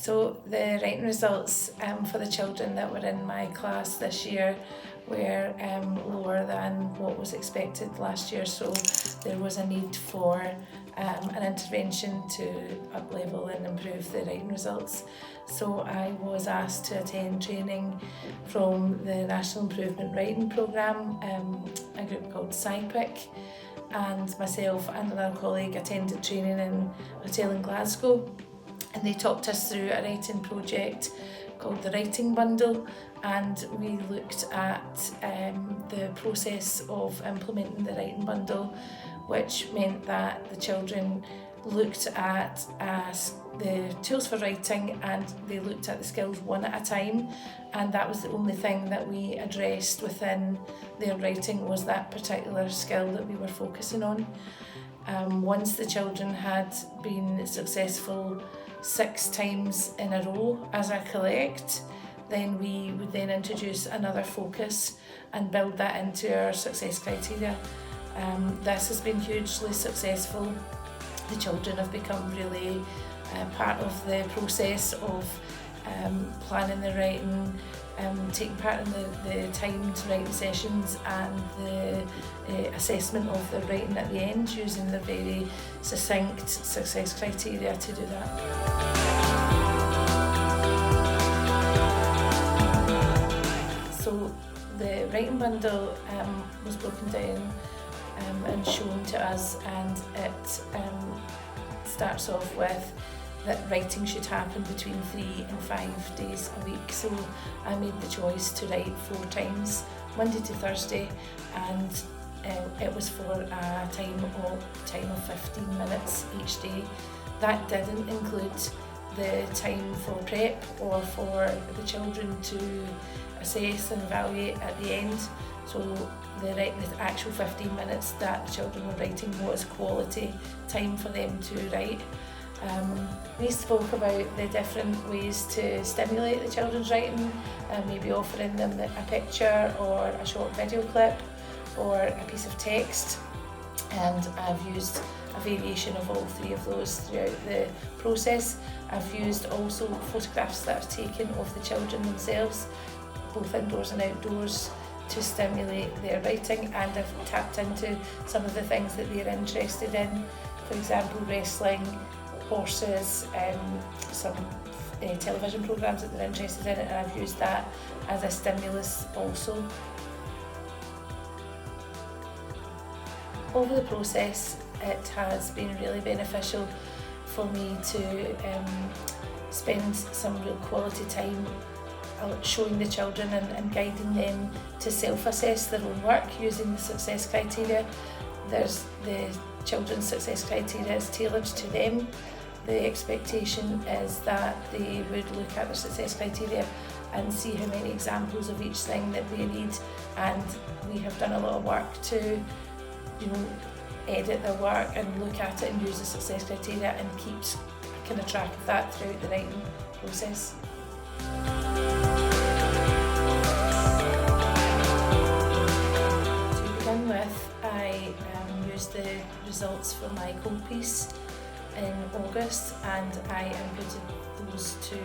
So the writing results for the children that were in my class this year were lower than what was expected last year, so there was a need for an intervention to up-level and improve the writing results. So I was asked to attend training from the National Improvement Writing Programme, a group called SciPic, and myself and another colleague attended training in a hotel in Glasgow, and they talked us through a writing project called the Writing Bundle, and we looked at the process of implementing the Writing Bundle, which meant that the children looked at the tools for writing and they looked at the skills one at a time, and that was the only thing that we addressed within their writing was that particular skill that we were focusing on. Once the children had been successful 6 times in a row as a collect, then we would then introduce another focus and build that into our success criteria. This has been hugely successful. The children have become really part of the process of planning the writing, taking part in the timed writing sessions and the assessment of the writing at the end, using the very succinct success criteria to do that. So the writing bundle was broken down and shown to us, and it starts off with that writing should happen between 3 and 5 days a week. So I made the choice to write 4 times, Monday to Thursday, and it was for a time of 15 minutes each day. That didn't include the time for prep or for the children to assess and evaluate at the end. So the actual 15 minutes that the children were writing was quality time for them to write. We spoke about the different ways to stimulate the children's writing, maybe offering them a picture or a short video clip or a piece of text, and I've used a variation of all 3 of those throughout the process. I've used also photographs that are taken of the children themselves, both indoors and outdoors, to stimulate their writing, and I've tapped into some of the things that they're interested in, for example wrestling, horses, some television programmes that they're interested in, and I've used that as a stimulus also. Over the process, it has been really beneficial for me to spend some real quality time showing the children and guiding them to self-assess their own work using the success criteria. There's the children's success criteria is tailored to them. The expectation is that they would look at their success criteria and see how many examples of each thing that they need, and we have done a lot of work to edit their work and look at it and use the success criteria and keep kind of track of that throughout the writing process. To begin with, I used the results for my code piece in August, and I inputted those to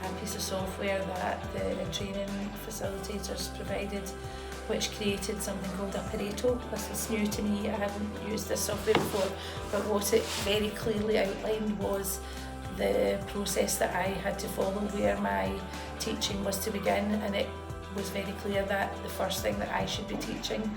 a piece of software that the training facilitators provided, which created something called a Pareto. This was new to me, I hadn't used this software before, but what it very clearly outlined was the process that I had to follow where my teaching was to begin, and it was very clear that the first thing that I should be teaching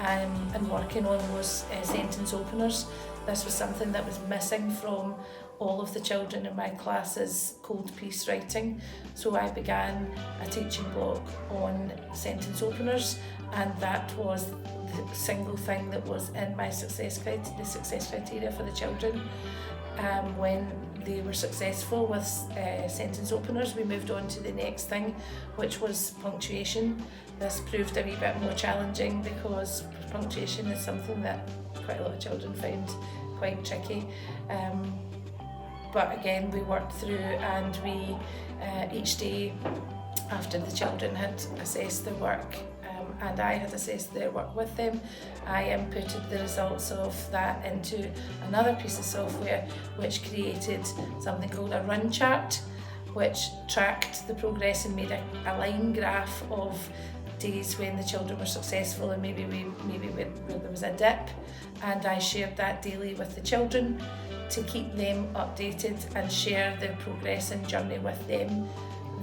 and working on was sentence openers. This was something that was missing from all of the children in my class's cold piece writing. So I began a teaching block on sentence openers, and that was the single thing that was in my success criteria for the children. When they were successful with sentence openers, we moved on to the next thing, which was punctuation. This proved a wee bit more challenging because punctuation is something that quite a lot of children found quite tricky. But again, we worked through, and we each day after the children had assessed their work and I had assessed their work with them, I inputted the results of that into another piece of software which created something called a run chart. which tracked the progress and made a line graph of days when the children were successful and maybe where there was a dip, and I shared that daily with the children to keep them updated and share their progress and journey with them.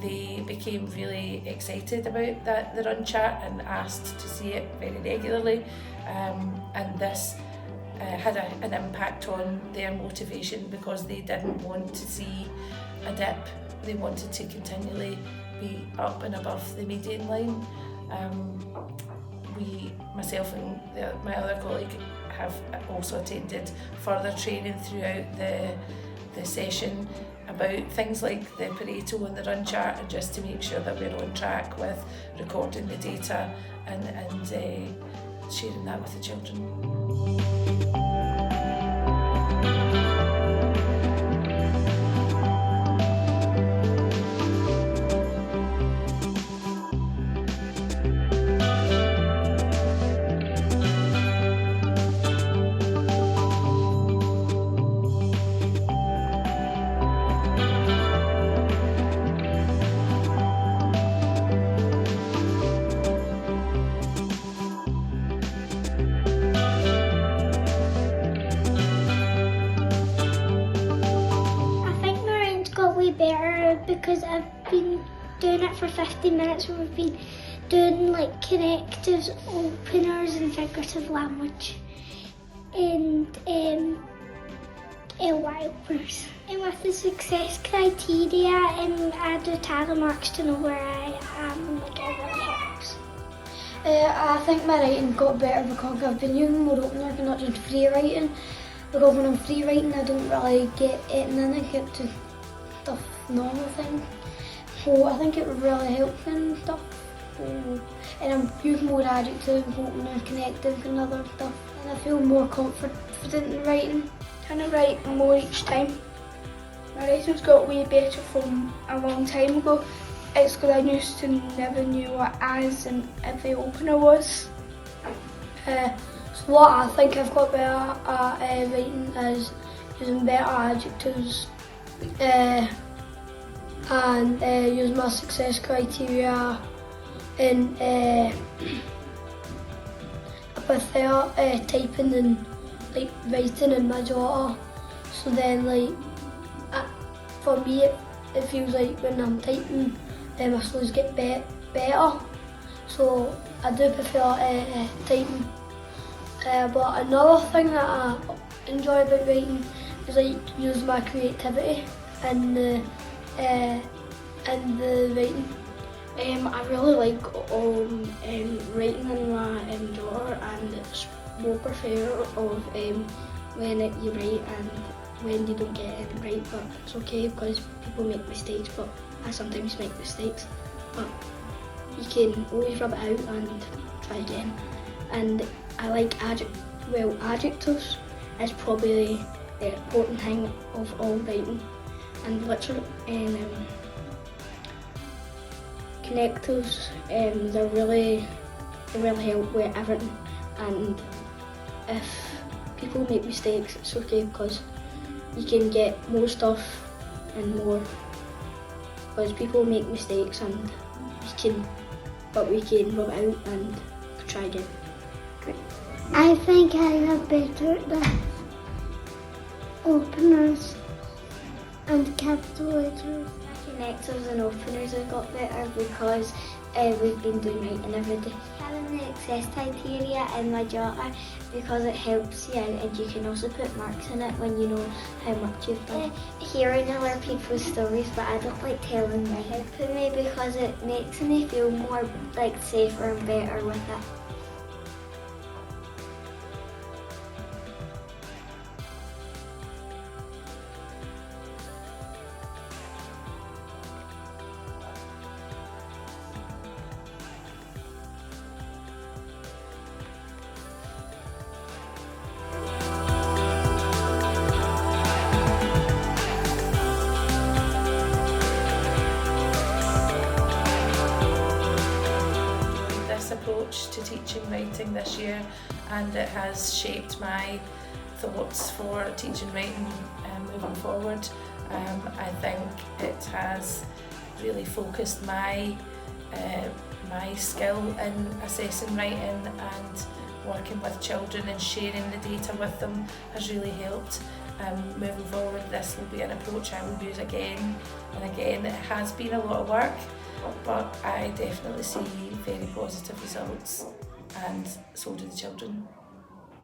They became really excited about the run chart and asked to see it very regularly, and this had an impact on their motivation because they didn't want to see a dip. They wanted to continually be up and above the median line. Myself and my other colleague have also attended further training throughout the session about things like the Pareto and the run chart, and just to make sure that we're on track with recording the data and sharing that with the children. Better because I've been doing it for 15 minutes where we've been doing like connectives, openers and figurative language and LY openers. And with the success criteria, I do tally marks to know where I am, like it really helps. I think my writing got better because I've been using more openers and not just free writing, because when I'm free writing I don't really get it and then I get to stuff normal thing, so I think it would really help and stuff. And I'm using more adjectives, openers, connectives and other stuff, and I feel more confident in writing. Trying to write more each time. My writing's got way better from a long time ago. It's because I used to never knew what as and if the opener was. So what I think I've got better at writing is using better adjectives and use my success criteria, and I prefer typing and like writing in my jotter. So then like for me it feels like when I'm typing my slows get better. So I do prefer typing. But another thing that I enjoy about writing is like use my creativity and the writing. I really like writing in my jotter, and it's more prefer of when you write and when you don't get it right, but it's okay because people make mistakes, but I sometimes make mistakes, but you can always rub it out and try again. And I like adjectives is probably the important thing of all writing, and literature and connectives. They really help with everything. And if people make mistakes, it's okay because you can get more stuff and more. Because people make mistakes and we can rub it out and try again. I think I have better at the openers and capital letters. Connectives and openers have got better because we've been doing writing every day. Having the success criteria in my jotter because it helps you out, and you can also put marks in it when you know how much you've done. Hearing other people's stories, but I don't like telling mine. It helped me because it makes me feel more like safer and better with it. Approach to teaching writing this year, and it has shaped my thoughts for teaching writing moving forward. I think it has really focused my skill in assessing writing, and working with children and sharing the data with them has really helped. Moving forward, this will be an approach I will use again and again. It has been a lot of work, but I definitely see very positive results, and so do the children.